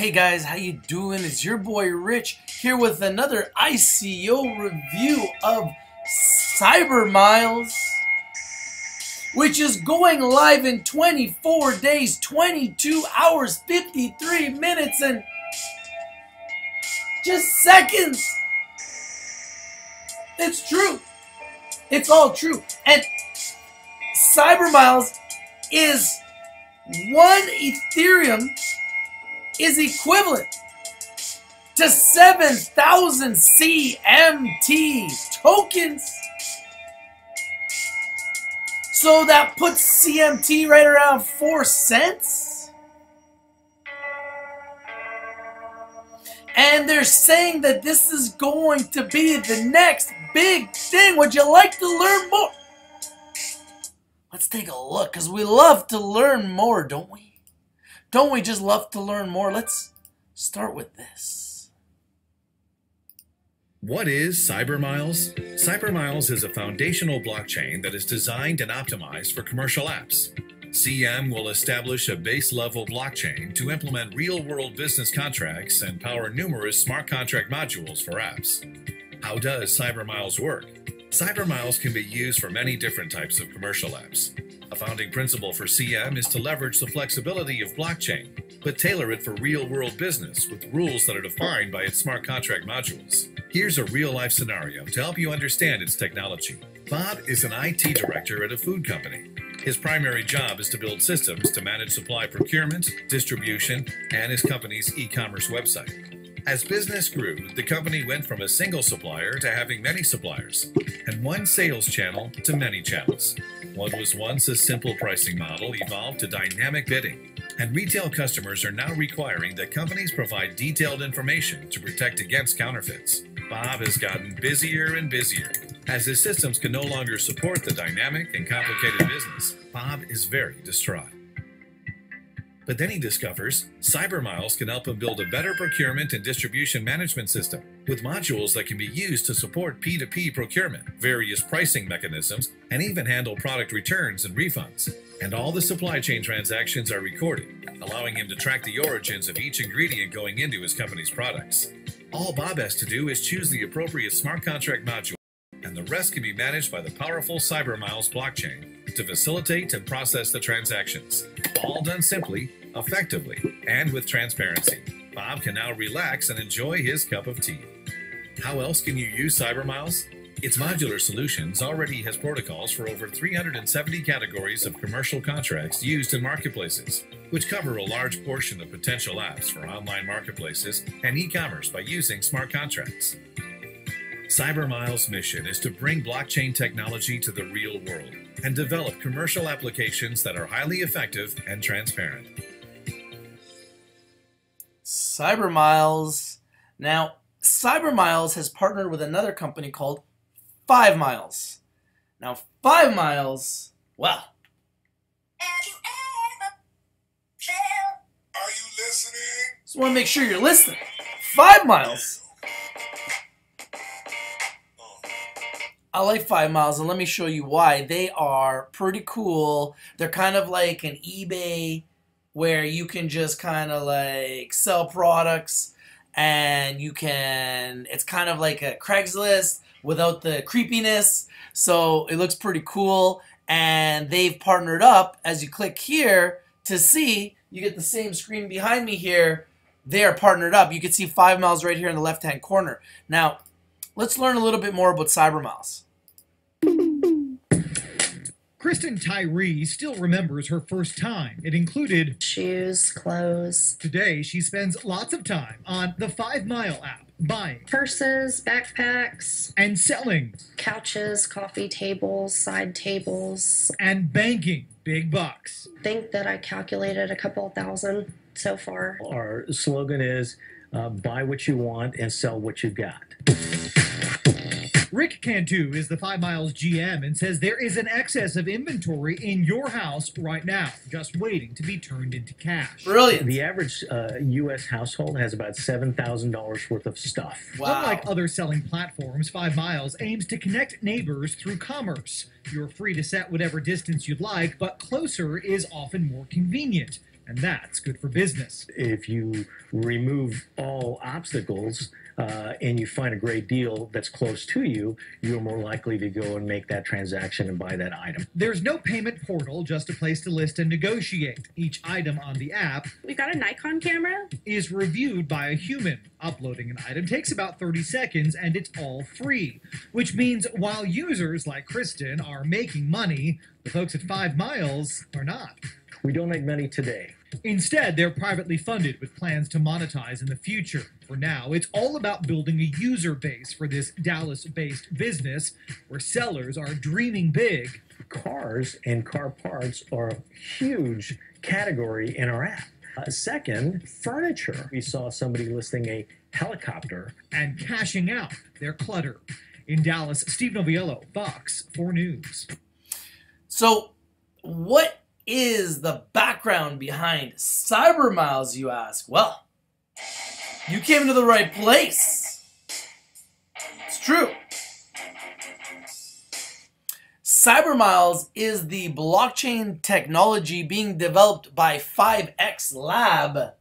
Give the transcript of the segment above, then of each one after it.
Hey guys, how you doing? It's your boy Rich here with another ICO review of Cybermiles, which is going live in 24 days, 22 hours, 53 minutes, and just seconds. It's true. It's all true. And Cybermiles is one Ethereum is equivalent to 7,000 CMT tokens. So that puts CMT right around 4 cents. And they're saying that this is going to be the next big thing. Would you like to learn more? Let's take a look, because we love to learn more, don't we? Don't we just love to learn more? Let's start with this. What is Cybermiles? Cybermiles is a foundational blockchain that is designed and optimized for commercial apps. CM will establish a base-level blockchain to implement real-world business contracts and power numerous smart contract modules for apps. How does Cybermiles work? Cybermiles can be used for many different types of commercial apps. A founding principle for CM is to leverage the flexibility of blockchain, but tailor it for real-world business with rules that are defined by its smart contract modules. Here's a real-life scenario to help you understand its technology. Bob is an IT director at a food company. His primary job is to build systems to manage supply procurement, distribution, and his company's e-commerce website. As business grew, the company went from a single supplier to having many suppliers, and one sales channel to many channels. What was once a simple pricing model evolved to dynamic bidding, and retail customers are now requiring that companies provide detailed information to protect against counterfeits. Bob has gotten busier and busier. As his systems can no longer support the dynamic and complicated business, Bob is very distraught. But then he discovers Cybermiles can help him build a better procurement and distribution management system with modules that can be used to support P2P procurement, various pricing mechanisms, and even handle product returns and refunds. And all the supply chain transactions are recorded, allowing him to track the origins of each ingredient going into his company's products. All Bob has to do is choose the appropriate smart contract module, and the rest can be managed by the powerful Cybermiles blockchain to facilitate and process the transactions. All done simply, effectively, and with transparency. Bob can now relax and enjoy his cup of tea. How else can you use Cybermiles? Its modular solutions already has protocols for over 370 categories of commercial contracts used in marketplaces, which cover a large portion of potential apps for online marketplaces and e-commerce by using smart contracts. Cybermiles' mission is to bring blockchain technology to the real world and develop commercial applications that are highly effective and transparent. Cybermiles. Now, Cybermiles has partnered with another company called 5 Miles. Now, 5 Miles, well. Are you listening? Just want to make sure you're listening. 5 Miles. I like 5 Miles, and let me show you why. They are pretty cool. They're kind of like an eBay where you can just kind of like sell products, and you can, it's kind of like a Craigslist without the creepiness. So it looks pretty cool, and they've partnered up. As you click here to see, you get the same screen behind me here. They are partnered up. You can see 5 Miles right here in the left-hand corner. Now, let's learn a little bit more about Cybermiles. Kristen Tyree still remembers her first time. It included shoes, clothes. Today, she spends lots of time on the 5 Mile app, buying Purses, backpacks, and selling couches, coffee tables, side tables, and banking big bucks. Think that I calculated a couple thousand so far. Our slogan is buy what you want and sell what you've got. Rick Cantu is the 5 Miles GM and says there is an excess of inventory in your house right now, just waiting to be turned into cash. Brilliant. The average U.S. household has about $7,000 worth of stuff. Wow. Unlike other selling platforms, 5 Miles aims to connect neighbors through commerce. You're free to set whatever distance you'd like, but closer is often more convenient. and that's good for business. If you remove all obstacles and you find a great deal that's close to you, you're more likely to go and make that transaction and buy that item. There's no payment portal, just a place to list and negotiate. Each item on the app We got a Nikon camera. is reviewed by a human. Uploading an item takes about 30 seconds and it's all free, which means while users like Kristen are making money, the folks at 5 Miles are not. We don't make money today. Instead, they're privately funded with plans to monetize in the future. For now, it's all about building a user base for this Dallas-based business where sellers are dreaming big. Cars and car parts are a huge category in our app. Second, furniture. We saw somebody listing a helicopter. And cashing out their clutter. In Dallas, Steve Noviello, Fox 4 News. So, what is the background behind CyberMiles, you ask? Well, you came to the right place. It's true. CyberMiles is the blockchain technology being developed by 5X Lab,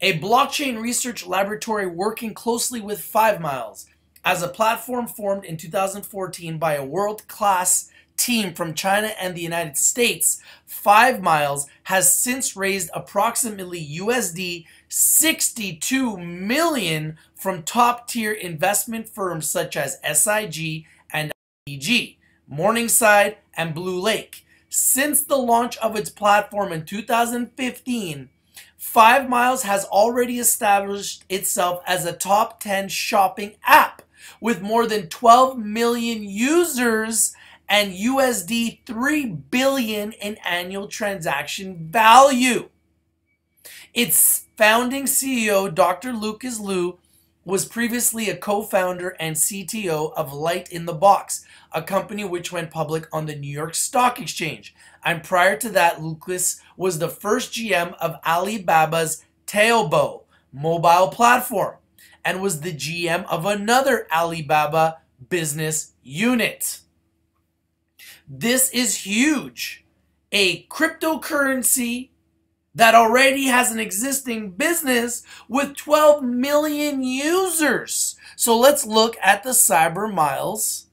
a blockchain research laboratory working closely with 5 Miles as a platform formed in 2014 by a world-class team from China and the United States. 5 Miles has since raised approximately USD 62 million from top-tier investment firms such as SIG and IEG, Morningside, and Blue Lake. Since the launch of its platform in 2015, 5 Miles has already established itself as a top 10 shopping app with more than 12 million users and USD 3 billion in annual transaction value. Its founding CEO, Dr. Lucas Liu, was previously a co-founder and CTO of Light in the Box, a company which went public on the New York Stock Exchange. And prior to that, Lucas was the first GM of Alibaba's Taobao mobile platform and was the GM of another Alibaba business unit. This is huge. A cryptocurrency that already has an existing business with 12 million users. So let's look at the CyberMiles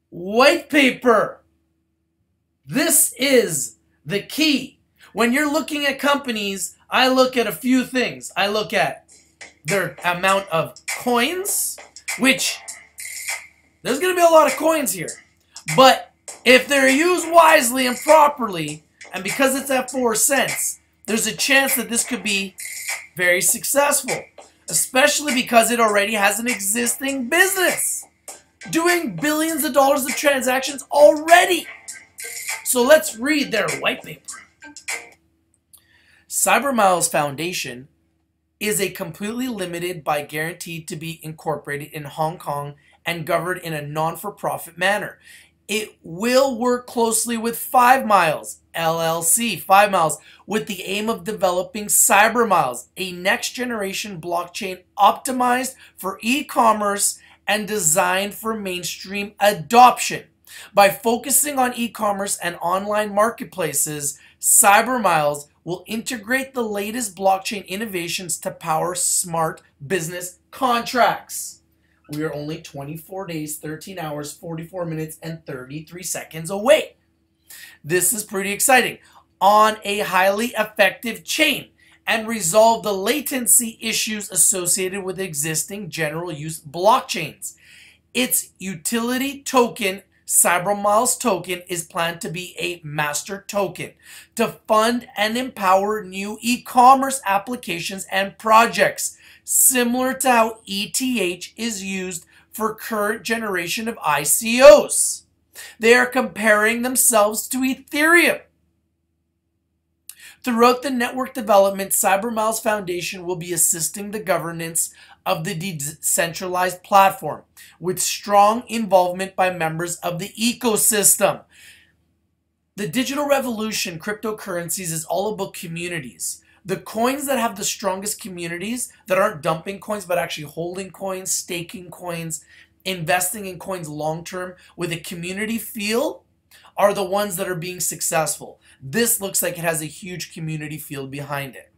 white paper. This is the key. When you're looking at companies, I look at a few things. I look at their amount of coins, which there's going to be a lot of coins here. But if they're used wisely and properly, and because it's at 4 cents, there's a chance that this could be very successful, especially because it already has an existing business doing billions of dollars of transactions already. So let's read their white paper. CyberMiles Foundation is a completely limited by guaranteed to be incorporated in Hong Kong and governed in a non-for-profit manner. It will work closely with 5 Miles, LLC, 5 Miles, with the aim of developing CyberMiles, a next-generation blockchain optimized for e-commerce and designed for mainstream adoption. By focusing on e-commerce and online marketplaces, CyberMiles will integrate the latest blockchain innovations to power smart business contracts. We are only 24 days, 13 hours, 44 minutes, and 33 seconds away. This is pretty exciting. On a highly effective chain and resolve the latency issues associated with existing general use blockchains. Its utility token, CyberMiles token, is planned to be a master token to fund and empower new e-commerce applications and projects, similar to how ETH is used for current generation of ICOs. They are comparing themselves to Ethereum. Throughout the network development, CyberMiles Foundation will be assisting the governance of the decentralized platform with strong involvement by members of the ecosystem. The digital revolution, cryptocurrencies, is all about communities. The coins that have the strongest communities, that aren't dumping coins but actually holding coins, staking coins, investing in coins long term with a community feel, are the ones that are being successful. This looks like it has a huge community field behind it.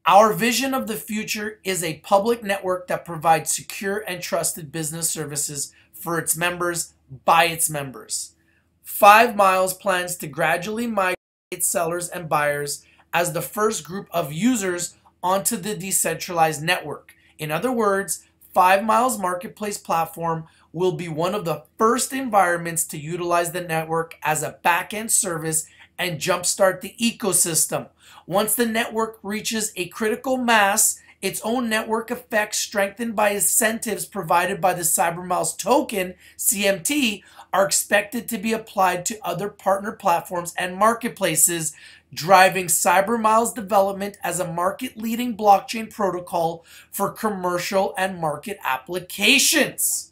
Our vision of the future is a public network that provides secure and trusted business services for its members by its members. 5 Miles plans to gradually migrate sellers and buyers as the first group of users onto the decentralized network. In other words, 5 Miles Marketplace platform will be one of the first environments to utilize the network as a back-end service and jumpstart the ecosystem. Once the network reaches a critical mass, its own network effects strengthened by incentives provided by the CyberMiles token, CMT, are expected to be applied to other partner platforms and marketplaces, driving CyberMiles development as a market-leading blockchain protocol for commercial and market applications.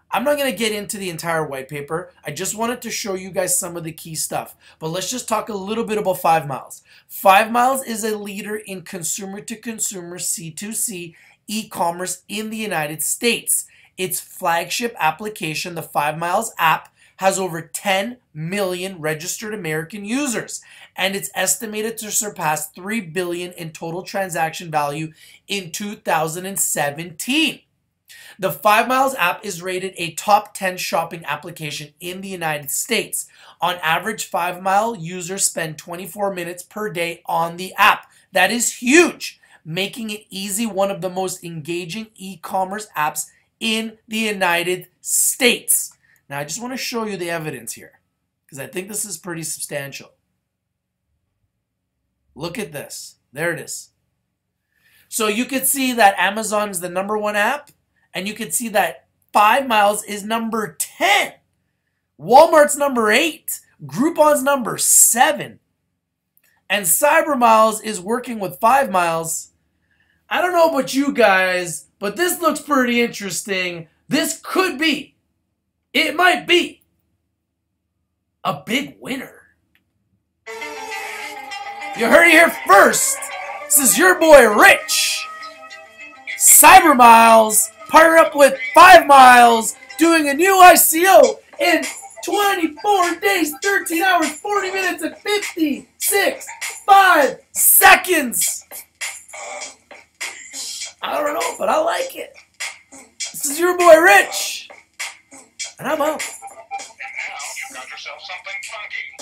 I'm not going to get into the entire white paper. I just wanted to show you guys some of the key stuff. But let's just talk a little bit about 5 Miles. 5 Miles is a leader in consumer-to-consumer C2C e-commerce in the United States. Its flagship application, the 5 Miles app, has over 10 million registered American users, and it's estimated to surpass $3 billion in total transaction value in 2017. The 5 Miles app is rated a top 10 shopping application in the United States. On average, 5 Mile users spend 24 minutes per day on the app. That is huge, making it easily one of the most engaging e-commerce apps in the United States. Now, I just want to show you the evidence here because I think this is pretty substantial. Look at this. There it is. So you could see that Amazon is the #1 app, and you could see that 5 Miles is number 10. Walmart's number 8. Groupon's number 7. And CyberMiles is working with 5 Miles. I don't know about you guys, but this looks pretty interesting. This could be, it might be, a big winner. You heard it here first. This is your boy Rich. CyberMiles partnered up with 5 Miles doing a new ICO in 24 days, 13 hours, 40 minutes, and 56.5 seconds. I don't know, but I like it. This is your boy Rich. And I'm out. And now you've got yourself something funky.